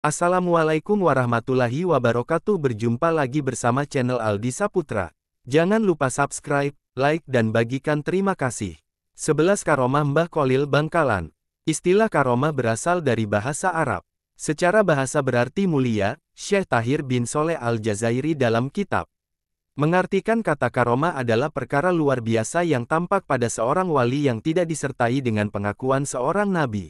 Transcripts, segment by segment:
Assalamualaikum warahmatullahi wabarakatuh. Berjumpa lagi bersama channel Aldi Saputra. Jangan lupa subscribe, like dan bagikan terima kasih. 11 Karomah Mbah Kholil Bangkalan. Istilah karomah berasal dari bahasa Arab. Secara bahasa berarti mulia. Syekh Tahir bin Soleh Al-Jazairi dalam kitab mengartikan kata karomah adalah perkara luar biasa yang tampak pada seorang wali yang tidak disertai dengan pengakuan seorang nabi.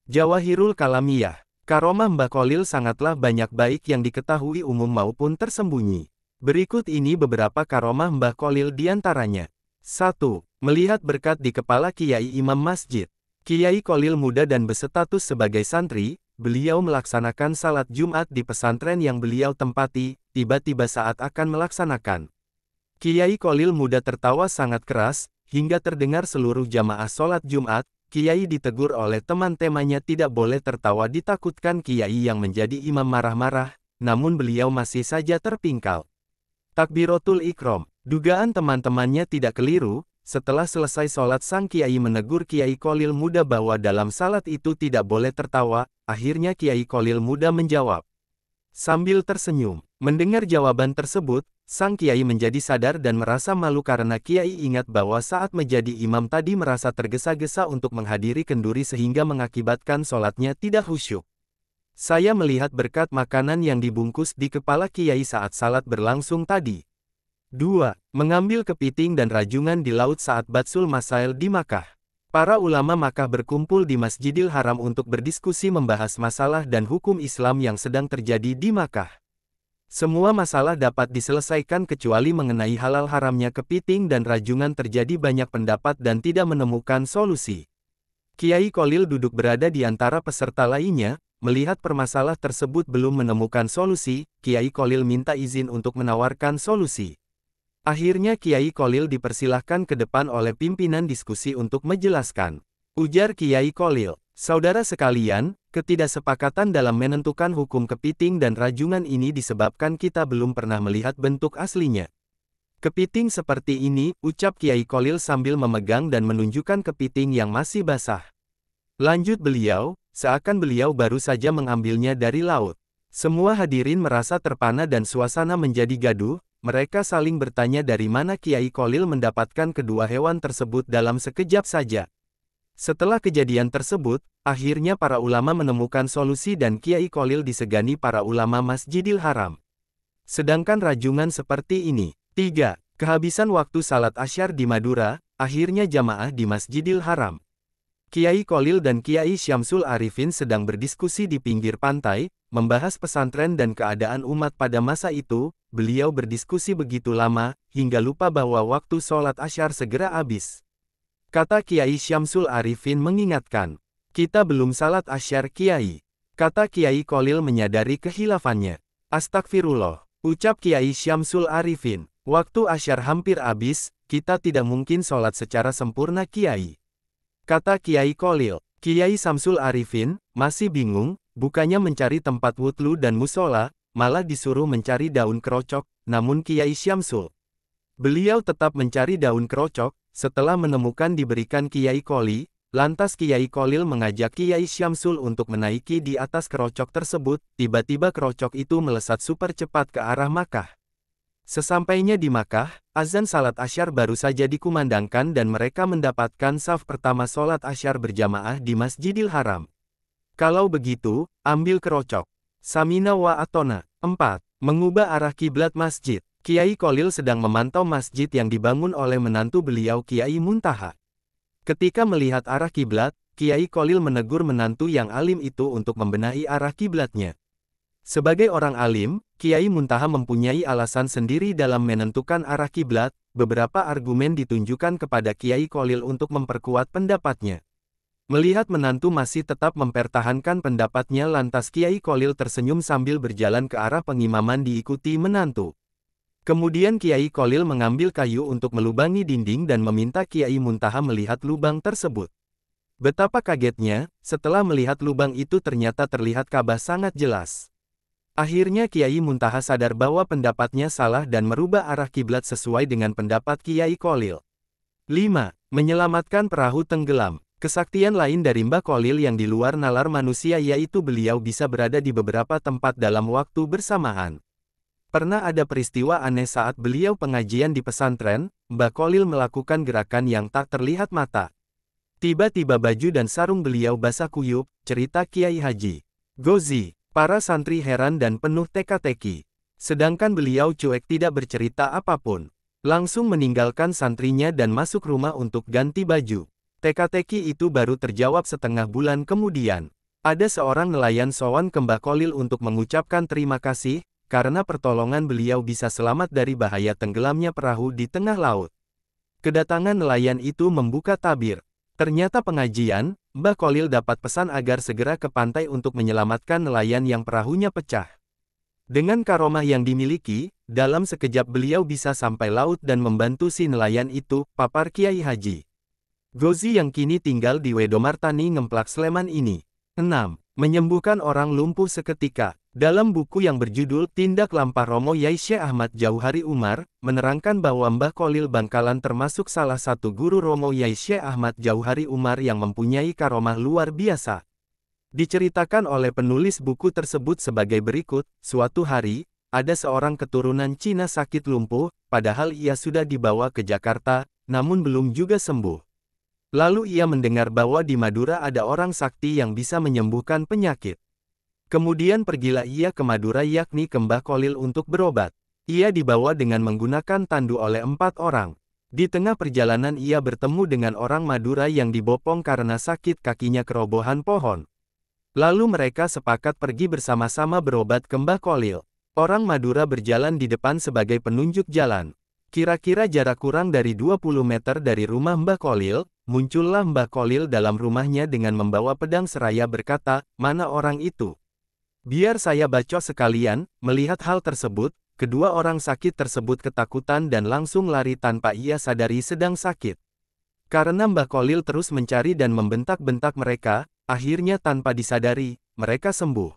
Jawahirul Kalamiyah. Karomah Mbah Kholil sangatlah banyak baik yang diketahui umum maupun tersembunyi. Berikut ini beberapa karomah Mbah Kholil diantaranya. 1. Melihat berkat di kepala Kiai Imam Masjid. Kiai Kholil muda dan berstatus sebagai santri, beliau melaksanakan salat Jumat di pesantren yang beliau tempati, tiba-tiba saat akan melaksanakan. Kiai Kholil muda tertawa sangat keras, hingga terdengar seluruh jamaah sholat Jumat. Kiai ditegur oleh teman-temannya tidak boleh tertawa, ditakutkan Kiai yang menjadi imam marah-marah, namun beliau masih saja terpingkal. Takbiratul Ikram. Dugaan teman-temannya tidak keliru, setelah selesai sholat sang Kiai menegur Kiai Kholil muda bahwa dalam salat itu tidak boleh tertawa, akhirnya Kiai Kholil muda menjawab sambil tersenyum. Mendengar jawaban tersebut, sang Kiai menjadi sadar dan merasa malu karena Kiai ingat bahwa saat menjadi imam tadi merasa tergesa-gesa untuk menghadiri kenduri sehingga mengakibatkan sholatnya tidak khusyuk. Saya melihat berkat makanan yang dibungkus di kepala Kiai saat salat berlangsung tadi. 2. Mengambil kepiting dan rajungan di laut saat Batsul Masail di Makkah. Para ulama Makkah berkumpul di Masjidil Haram untuk berdiskusi membahas masalah dan hukum Islam yang sedang terjadi di Makkah. Semua masalah dapat diselesaikan kecuali mengenai halal haramnya kepiting dan rajungan terjadi banyak pendapat dan tidak menemukan solusi. Kiai Kholil duduk berada di antara peserta lainnya, melihat permasalahan tersebut belum menemukan solusi, Kiai Kholil minta izin untuk menawarkan solusi. Akhirnya Kiai Kholil dipersilahkan ke depan oleh pimpinan diskusi untuk menjelaskan. Ujar Kiai Kholil, saudara sekalian, ketidaksepakatan dalam menentukan hukum kepiting dan rajungan ini disebabkan kita belum pernah melihat bentuk aslinya. Kepiting seperti ini, ucap Kiai Kholil sambil memegang dan menunjukkan kepiting yang masih basah. Lanjut beliau, seakan beliau baru saja mengambilnya dari laut. Semua hadirin merasa terpana dan suasana menjadi gaduh. Mereka saling bertanya dari mana Kiai Kholil mendapatkan kedua hewan tersebut dalam sekejap saja. Setelah kejadian tersebut, akhirnya para ulama menemukan solusi dan Kiai Kholil disegani para ulama Masjidil Haram. Sedangkan rajungan seperti ini. 3. Kehabisan waktu salat Asyar di Madura, akhirnya jamaah di Masjidil Haram. Kiai Kholil dan Kiai Syamsul Arifin sedang berdiskusi di pinggir pantai, membahas pesantren dan keadaan umat pada masa itu. Beliau berdiskusi begitu lama, hingga lupa bahwa waktu sholat Asyar segera habis. Kata Kiai Syamsul Arifin mengingatkan, kita belum salat Asyar Kiai. Kata Kiai Kholil menyadari kehilafannya. Astagfirullah, ucap Kiai Syamsul Arifin, waktu Asyar hampir habis, kita tidak mungkin sholat secara sempurna Kiai. Kata Kiai Kholil, Kiai Syamsul Arifin masih bingung, bukannya mencari tempat wudhu dan musola, malah disuruh mencari daun kerocok, namun Kiai Syamsul. Beliau tetap mencari daun kerocok, setelah menemukan diberikan Kiai Kholil, lantas Kiai Kholil mengajak Kiai Syamsul untuk menaiki di atas kerocok tersebut, tiba-tiba kerocok itu melesat super cepat ke arah Makkah. Sesampainya di Makkah, azan salat Asyar baru saja dikumandangkan dan mereka mendapatkan saf pertama sholat Asyar berjamaah di Masjidil Haram. Kalau begitu, ambil kerocok. Samina wa atona. 4. Mengubah arah kiblat masjid. Kiai Kholil sedang memantau masjid yang dibangun oleh menantu beliau Kiai Muntaha. Ketika melihat arah kiblat, Kiai Kholil menegur menantu yang alim itu untuk membenahi arah kiblatnya. Sebagai orang alim, Kiai Muntaha mempunyai alasan sendiri dalam menentukan arah kiblat. Beberapa argumen ditunjukkan kepada Kiai Kholil untuk memperkuat pendapatnya. Melihat menantu masih tetap mempertahankan pendapatnya, lantas Kiai Kholil tersenyum sambil berjalan ke arah pengimaman diikuti menantu. Kemudian Kiai Kholil mengambil kayu untuk melubangi dinding dan meminta Kiai Muntaha melihat lubang tersebut. Betapa kagetnya, setelah melihat lubang itu ternyata terlihat Ka'bah sangat jelas. Akhirnya Kiai Muntaha sadar bahwa pendapatnya salah dan merubah arah kiblat sesuai dengan pendapat Kiai Kholil. 5. Menyelamatkan perahu tenggelam. Kesaktian lain dari Mbah Kholil yang di luar nalar manusia yaitu beliau bisa berada di beberapa tempat dalam waktu bersamaan. Pernah ada peristiwa aneh saat beliau pengajian di pesantren, Mbah Kholil melakukan gerakan yang tak terlihat mata. Tiba-tiba baju dan sarung beliau basah kuyup, cerita Kiai Haji Gozi. Para santri heran dan penuh teka-teki. Sedangkan beliau cuek tidak bercerita apapun. Langsung meninggalkan santrinya dan masuk rumah untuk ganti baju. Teka-teki itu baru terjawab setengah bulan kemudian. Ada seorang nelayan sowan ke Mbah Kholil untuk mengucapkan terima kasih, karena pertolongan beliau bisa selamat dari bahaya tenggelamnya perahu di tengah laut. Kedatangan nelayan itu membuka tabir. Ternyata pengajian, Mbah Kholil dapat pesan agar segera ke pantai untuk menyelamatkan nelayan yang perahunya pecah. Dengan karomah yang dimiliki, dalam sekejap beliau bisa sampai laut dan membantu si nelayan itu, papar Kiai Haji Gozi yang kini tinggal di Wedomartani Ngemplak Sleman ini. 6. Menyembuhkan orang lumpuh seketika. Dalam buku yang berjudul Tindak Lampah Romo Yai Syekh Ahmad Jauhari Umar, menerangkan bahwa Mbah Kholil Bangkalan termasuk salah satu guru Romo Yai Syekh Ahmad Jauhari Umar yang mempunyai karomah luar biasa. Diceritakan oleh penulis buku tersebut sebagai berikut, suatu hari, ada seorang keturunan Cina sakit lumpuh, padahal ia sudah dibawa ke Jakarta, namun belum juga sembuh. Lalu ia mendengar bahwa di Madura ada orang sakti yang bisa menyembuhkan penyakit. Kemudian pergilah ia ke Madura yakni ke Mbah Kholil untuk berobat. Ia dibawa dengan menggunakan tandu oleh 4 orang. Di tengah perjalanan ia bertemu dengan orang Madura yang dibopong karena sakit kakinya kerobohan pohon. Lalu mereka sepakat pergi bersama-sama berobat ke Mbah Kholil. Orang Madura berjalan di depan sebagai penunjuk jalan. Kira-kira jarak kurang dari 20 meter dari rumah Mbah Kholil, muncullah Mbah Kholil dalam rumahnya dengan membawa pedang seraya berkata, "Mana orang itu? Biar saya bacok sekalian." Melihat hal tersebut, kedua orang sakit tersebut ketakutan dan langsung lari tanpa ia sadari sedang sakit. Karena Mbah Kholil terus mencari dan membentak-bentak mereka, akhirnya tanpa disadari, mereka sembuh.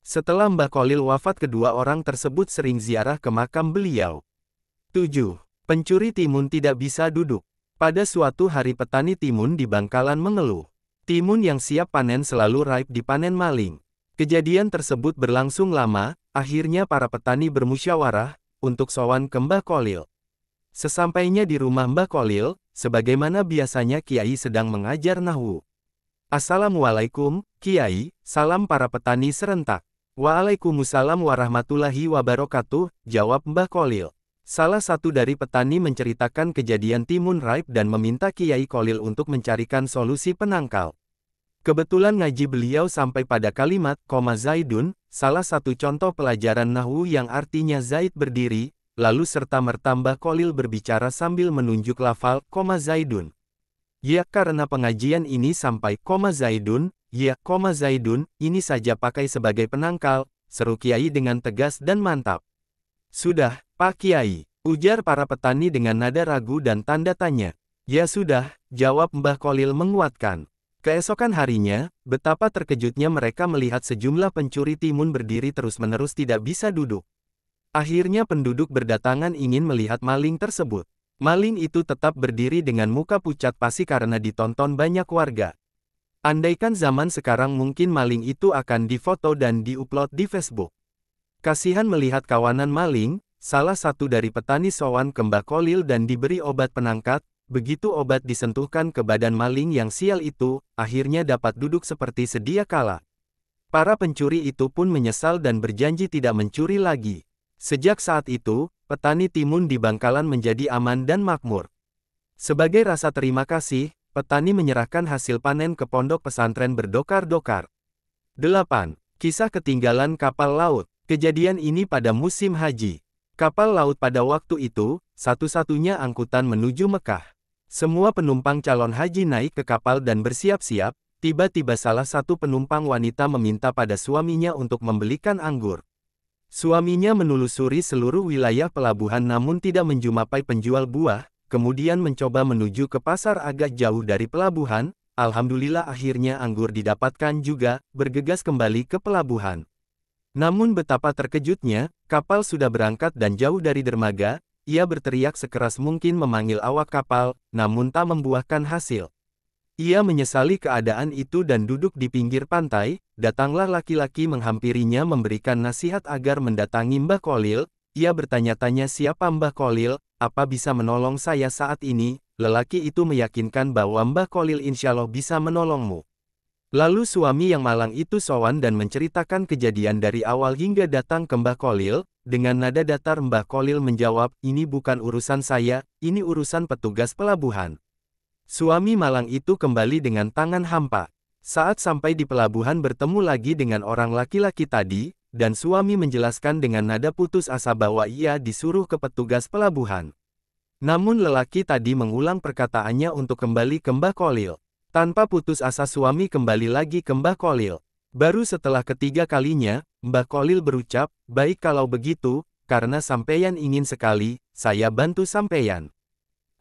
Setelah Mbah Kholil wafat, kedua orang tersebut sering ziarah ke makam beliau. 7. Pencuri timun tidak bisa duduk. Pada suatu hari petani timun di Bangkalan mengeluh. Timun yang siap panen selalu raib dipanen maling. Kejadian tersebut berlangsung lama, akhirnya para petani bermusyawarah untuk sowan ke Mbah Kholil. Sesampainya di rumah Mbah Kholil, sebagaimana biasanya Kiai sedang mengajar nahwu. "Assalamualaikum, Kiai," salam para petani serentak. "Waalaikumsalam warahmatullahi wabarakatuh," jawab Mbah Kholil. Salah satu dari petani menceritakan kejadian timun raib dan meminta Kiai Kholil untuk mencarikan solusi penangkal. Kebetulan ngaji beliau sampai pada kalimat, Zaidun, salah satu contoh pelajaran nahwu yang artinya Zaid berdiri, lalu serta-merta Mbah Kholil berbicara sambil menunjuk lafal, Zaidun. "Ya, karena pengajian ini sampai, Zaidun, ya, Zaidun, ini saja pakai sebagai penangkal," seru Kiai dengan tegas dan mantap. "Sudah, Pak Kiai," ujar para petani dengan nada ragu dan tanda tanya. "Ya sudah," jawab Mbah Kholil menguatkan. Keesokan harinya, betapa terkejutnya mereka melihat sejumlah pencuri timun berdiri terus-menerus tidak bisa duduk. Akhirnya penduduk berdatangan ingin melihat maling tersebut. Maling itu tetap berdiri dengan muka pucat pasi karena ditonton banyak warga. Andaikan zaman sekarang mungkin maling itu akan difoto dan diupload di Facebook. Kasihan melihat kawanan maling, salah satu dari petani sowan ke Mbah Kholil dan diberi obat penangkat. Begitu obat disentuhkan ke badan maling yang sial itu, akhirnya dapat duduk seperti sedia kala. Para pencuri itu pun menyesal dan berjanji tidak mencuri lagi. Sejak saat itu, petani timun di Bangkalan menjadi aman dan makmur. Sebagai rasa terima kasih, petani menyerahkan hasil panen ke pondok pesantren berdokar-dokar. 8. Kisah ketinggalan kapal laut. Kejadian ini pada musim haji. Kapal laut pada waktu itu, satu-satunya angkutan menuju Mekah. Semua penumpang calon haji naik ke kapal dan bersiap-siap, tiba-tiba salah satu penumpang wanita meminta pada suaminya untuk membelikan anggur. Suaminya menelusuri seluruh wilayah pelabuhan namun tidak menjumpai penjual buah, kemudian mencoba menuju ke pasar agak jauh dari pelabuhan. Alhamdulillah akhirnya anggur didapatkan juga, bergegas kembali ke pelabuhan. Namun betapa terkejutnya, kapal sudah berangkat dan jauh dari dermaga. Ia berteriak sekeras mungkin memanggil awak kapal, namun tak membuahkan hasil. Ia menyesali keadaan itu dan duduk di pinggir pantai. Datanglah laki-laki menghampirinya memberikan nasihat agar mendatangi Mbah Kholil. Ia bertanya-tanya siapa Mbah Kholil, apa bisa menolong saya saat ini. Lelaki itu meyakinkan bahwa Mbah Kholil insyaallah bisa menolongmu. Lalu suami yang malang itu sowan dan menceritakan kejadian dari awal hingga datang ke Mbah Kholil. Dengan nada datar Mbah Kholil menjawab, ini bukan urusan saya, ini urusan petugas pelabuhan. Suami malang itu kembali dengan tangan hampa. Saat sampai di pelabuhan bertemu lagi dengan orang laki-laki tadi, dan suami menjelaskan dengan nada putus asa bahwa ia disuruh ke petugas pelabuhan. Namun lelaki tadi mengulang perkataannya untuk kembali ke Mbah Kholil. Tanpa putus asa suami kembali lagi ke Mbah Kholil. Baru setelah ketiga kalinya, Mbah Kholil berucap, baik kalau begitu, karena sampeyan ingin sekali, saya bantu sampeyan.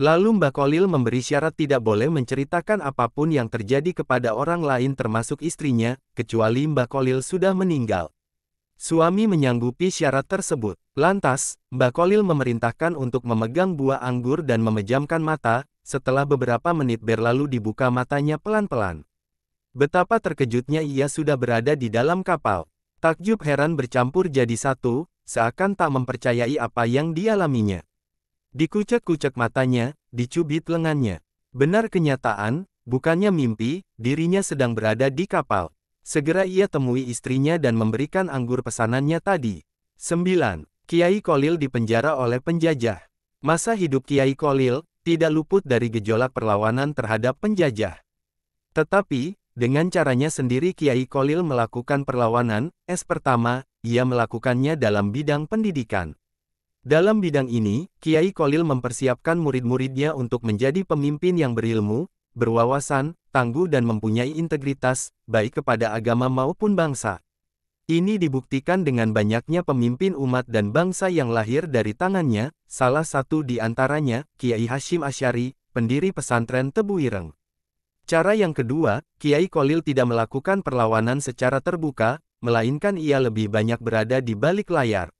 Lalu Mbah Kholil memberi syarat tidak boleh menceritakan apapun yang terjadi kepada orang lain termasuk istrinya, kecuali Mbah Kholil sudah meninggal. Suami menyanggupi syarat tersebut. Lantas, Mbah Kholil memerintahkan untuk memegang buah anggur dan memejamkan mata. Setelah beberapa menit berlalu dibuka matanya pelan-pelan. Betapa terkejutnya ia sudah berada di dalam kapal. Takjub heran bercampur jadi satu, seakan tak mempercayai apa yang dialaminya. Dikucek-kucek matanya, dicubit lengannya. Benar kenyataan, bukannya mimpi, dirinya sedang berada di kapal. Segera ia temui istrinya dan memberikan anggur pesanannya tadi. 9. Kiai Kholil dipenjara oleh penjajah. Masa hidup Kiai Kholil tidak luput dari gejolak perlawanan terhadap penjajah. Tetapi, dengan caranya sendiri Kiai Kholil melakukan perlawanan. Pertama, ia melakukannya dalam bidang pendidikan. Dalam bidang ini, Kiai Kholil mempersiapkan murid-muridnya untuk menjadi pemimpin yang berilmu, berwawasan, tangguh dan mempunyai integritas, baik kepada agama maupun bangsa. Ini dibuktikan dengan banyaknya pemimpin umat dan bangsa yang lahir dari tangannya, salah satu di antaranya, Kiai Hashim Asy'ari, pendiri pesantren Tebu Ireng. Cara yang kedua, Kiai Kholil tidak melakukan perlawanan secara terbuka, melainkan ia lebih banyak berada di balik layar.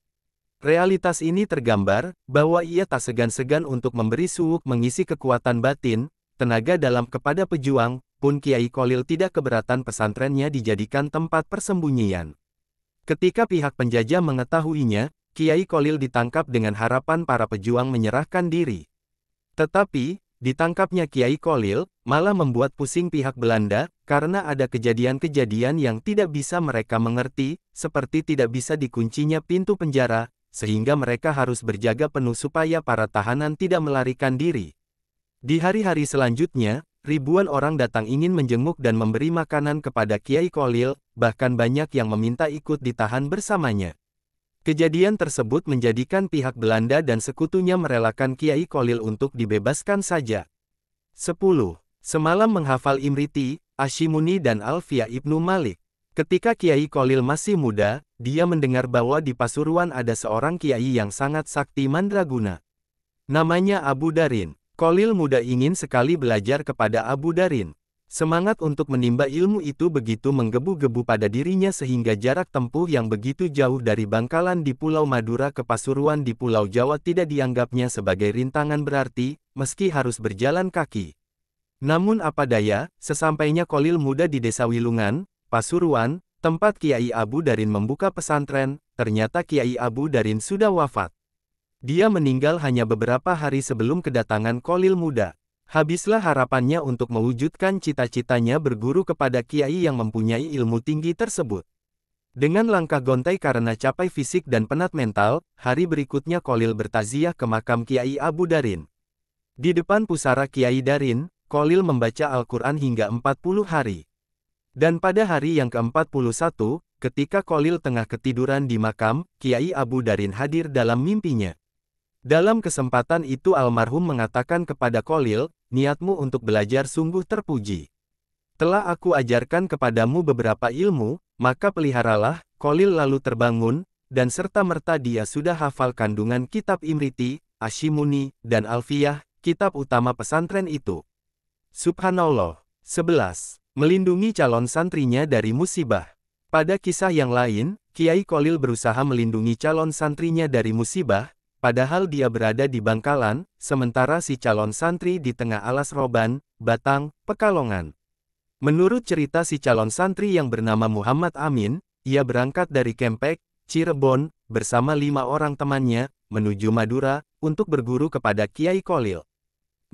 Realitas ini tergambar, bahwa ia tak segan-segan untuk memberi suuk mengisi kekuatan batin, tenaga dalam kepada pejuang, pun Kiai Kholil tidak keberatan pesantrennya dijadikan tempat persembunyian. Ketika pihak penjajah mengetahuinya, Kiai Kholil ditangkap dengan harapan para pejuang menyerahkan diri. Tetapi, ditangkapnya Kiai Kholil, malah membuat pusing pihak Belanda, karena ada kejadian-kejadian yang tidak bisa mereka mengerti, seperti tidak bisa dikuncinya pintu penjara, sehingga mereka harus berjaga penuh supaya para tahanan tidak melarikan diri. Di hari-hari selanjutnya, ribuan orang datang ingin menjenguk dan memberi makanan kepada Kiai Kholil, bahkan banyak yang meminta ikut ditahan bersamanya. Kejadian tersebut menjadikan pihak Belanda dan sekutunya merelakan Kiai Kholil untuk dibebaskan saja. 10. Semalam menghafal Imriti, Ashimuni dan Alfiah Ibnu Malik. Ketika Kiai Kholil masih muda, dia mendengar bahwa di Pasuruan ada seorang kiai yang sangat sakti mandraguna. Namanya Abu Darin. Kholil muda ingin sekali belajar kepada Abu Darin. Semangat untuk menimba ilmu itu begitu menggebu-gebu pada dirinya sehingga jarak tempuh yang begitu jauh dari Bangkalan di Pulau Madura ke Pasuruan di Pulau Jawa tidak dianggapnya sebagai rintangan berarti, meski harus berjalan kaki. Namun apa daya, sesampainya Kholil muda di Desa Wilungan, Pasuruan, tempat Kiai Abu Darin membuka pesantren, ternyata Kiai Abu Darin sudah wafat. Dia meninggal hanya beberapa hari sebelum kedatangan Kholil muda. Habislah harapannya untuk mewujudkan cita-citanya berguru kepada Kiai yang mempunyai ilmu tinggi tersebut. Dengan langkah gontai karena capai fisik dan penat mental, hari berikutnya Kholil bertaziah ke makam Kiai Abu Darin. Di depan pusara Kiai Darin, Kholil membaca Al-Quran hingga 40 hari. Dan pada hari yang ke-41, ketika Kholil tengah ketiduran di makam, Kiai Abu Darin hadir dalam mimpinya. Dalam kesempatan itu almarhum mengatakan kepada Kholil, niatmu untuk belajar sungguh terpuji. Telah aku ajarkan kepadamu beberapa ilmu, maka peliharalah. Kholil lalu terbangun, dan serta-merta dia sudah hafal kandungan kitab Imriti, Ashimuni, dan Alfiah, kitab utama pesantren itu. Subhanallah. 11. Melindungi calon santrinya dari musibah. Pada kisah yang lain, Kiai Kholil berusaha melindungi calon santrinya dari musibah, padahal dia berada di Bangkalan, sementara si calon santri di tengah alas Roban, Batang, Pekalongan. Menurut cerita si calon santri yang bernama Muhammad Amin, ia berangkat dari Kempek, Cirebon, bersama 5 orang temannya, menuju Madura, untuk berguru kepada Kiai Kholil.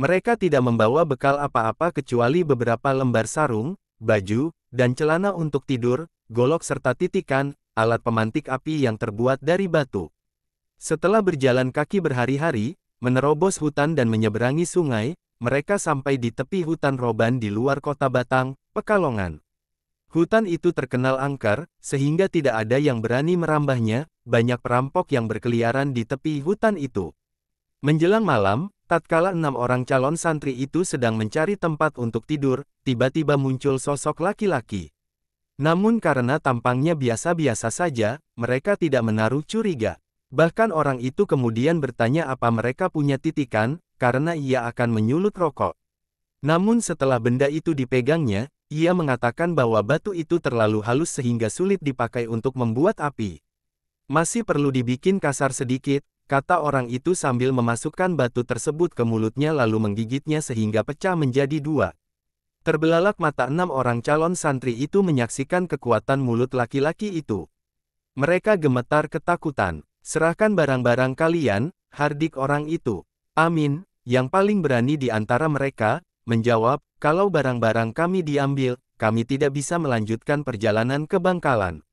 Mereka tidak membawa bekal apa-apa kecuali beberapa lembar sarung, baju, dan celana untuk tidur, golok serta titikan, alat pemantik api yang terbuat dari batu. Setelah berjalan kaki berhari-hari, menerobos hutan dan menyeberangi sungai, mereka sampai di tepi hutan Roban di luar kota Batang, Pekalongan. Hutan itu terkenal angker, sehingga tidak ada yang berani merambahnya, banyak perampok yang berkeliaran di tepi hutan itu. Menjelang malam, tatkala 6 orang calon santri itu sedang mencari tempat untuk tidur, tiba-tiba muncul sosok laki-laki. Namun karena tampangnya biasa-biasa saja, mereka tidak menaruh curiga. Bahkan orang itu kemudian bertanya apa mereka punya titikan, karena ia akan menyulut rokok. Namun setelah benda itu dipegangnya, ia mengatakan bahwa batu itu terlalu halus sehingga sulit dipakai untuk membuat api. Masih perlu dibikin kasar sedikit, kata orang itu sambil memasukkan batu tersebut ke mulutnya lalu menggigitnya sehingga pecah menjadi 2. Terbelalak mata 6 orang calon santri itu menyaksikan kekuatan mulut laki-laki itu. Mereka gemetar ketakutan. Serahkan barang-barang kalian, hardik orang itu. Amin, yang paling berani di antara mereka, menjawab, kalau barang-barang kami diambil, kami tidak bisa melanjutkan perjalanan ke Bangkalan.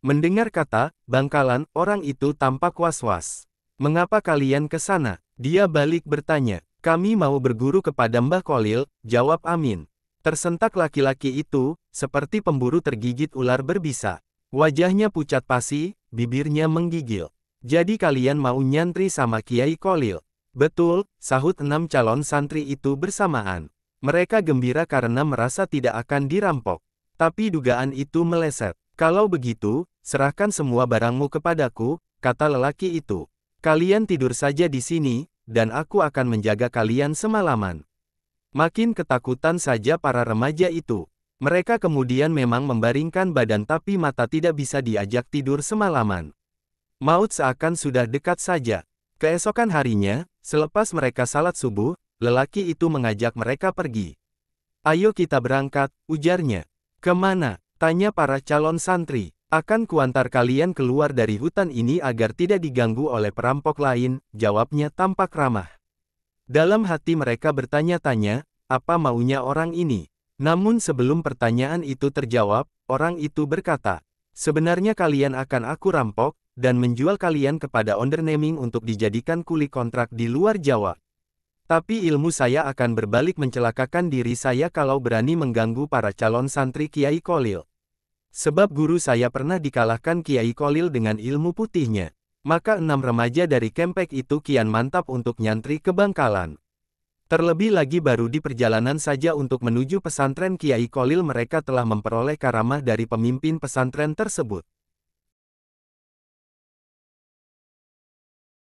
Mendengar kata, Bangkalan, orang itu tampak was-was. Mengapa kalian ke sana? Dia balik bertanya. Kami mau berguru kepada Mbah Kholil, jawab Amin. Tersentak laki-laki itu, seperti pemburu tergigit ular berbisa. Wajahnya pucat pasi, bibirnya menggigil. Jadi kalian mau nyantri sama Kiai Kholil? Betul, sahut 6 calon santri itu bersamaan. Mereka gembira karena merasa tidak akan dirampok. Tapi dugaan itu meleset. Kalau begitu, serahkan semua barangmu kepadaku, kata lelaki itu. Kalian tidur saja di sini, dan aku akan menjaga kalian semalaman. Makin ketakutan saja para remaja itu. Mereka kemudian memang membaringkan badan tapi mata tidak bisa diajak tidur semalaman. Maut seakan sudah dekat saja. Keesokan harinya, selepas mereka salat subuh, lelaki itu mengajak mereka pergi. Ayo kita berangkat, ujarnya. Kemana? Tanya para calon santri. Akan kuantar kalian keluar dari hutan ini agar tidak diganggu oleh perampok lain, jawabnya tampak ramah. Dalam hati mereka bertanya-tanya, apa maunya orang ini? Namun sebelum pertanyaan itu terjawab, orang itu berkata, sebenarnya kalian akan aku rampok, dan menjual kalian kepada onderneming untuk dijadikan kuli kontrak di luar Jawa. Tapi ilmu saya akan berbalik mencelakakan diri saya kalau berani mengganggu para calon santri Kiai Kholil. Sebab guru saya pernah dikalahkan Kiai Kholil dengan ilmu putihnya. Maka 6 remaja dari Kempek itu kian mantap untuk nyantri ke Bangkalan. Terlebih lagi baru di perjalanan saja untuk menuju pesantren Kiai Kholil mereka telah memperoleh karamah dari pemimpin pesantren tersebut.